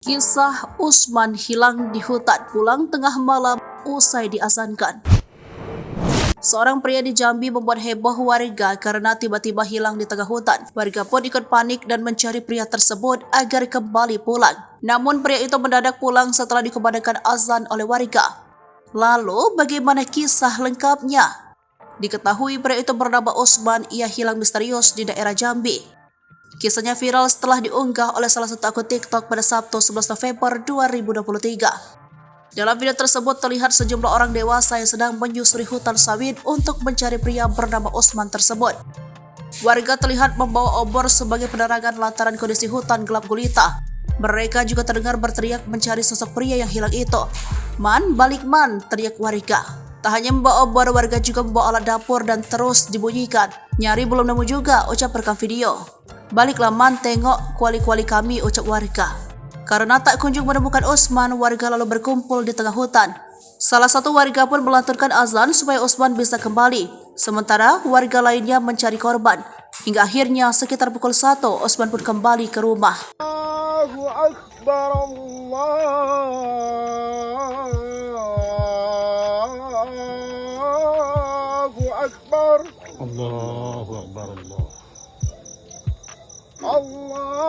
Kisah Usman hilang di hutan pulang tengah malam usai diazankan. Seorang pria di Jambi membuat heboh warga karena tiba-tiba hilang di tengah hutan. Warga pun ikut panik dan mencari pria tersebut agar kembali pulang. Namun pria itu mendadak pulang setelah dikumandangkan azan oleh warga. Lalu bagaimana kisah lengkapnya? Diketahui pria itu bernama Usman, ia hilang misterius di daerah Jambi. Kisahnya viral setelah diunggah oleh salah satu akun TikTok pada Sabtu 11 November 2023. Dalam video tersebut terlihat sejumlah orang dewasa yang sedang menyusuri hutan sawit untuk mencari pria bernama Usman tersebut. Warga terlihat membawa obor sebagai penerangan lantaran kondisi hutan gelap gulita. Mereka juga terdengar berteriak mencari sosok pria yang hilang itu. "Man, balik man!" teriak warga. Tak hanya membawa obor, warga juga membawa alat dapur dan terus dibunyikan. "Nyari belum nemu juga," ucap perekam video. "Baliklah man, tengok kuali-kuali kami," ucap warga. Karena tak kunjung menemukan Usman, warga lalu berkumpul di tengah hutan. Salah satu warga pun melanturkan azan supaya Usman bisa kembali. Sementara warga lainnya mencari korban. Hingga akhirnya sekitar pukul 1, Usman pun kembali ke rumah. Allahu Akbar, Allahu Akbar, Allahu Akbar, Allahu Akbar, Allahu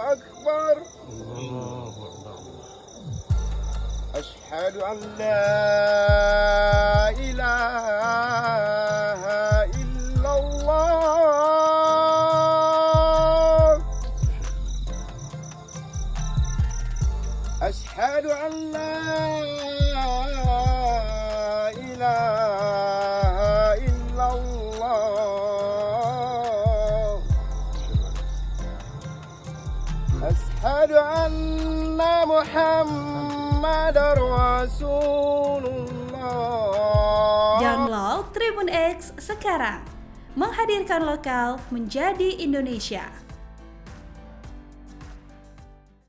Akbar. Asyhadu an la ilaha illallah. Asyhadu an la ilaha illallah. Asyhadu anna Muhammadar Rasulullah. Download Tribun X sekarang, menghadirkan lokal menjadi Indonesia.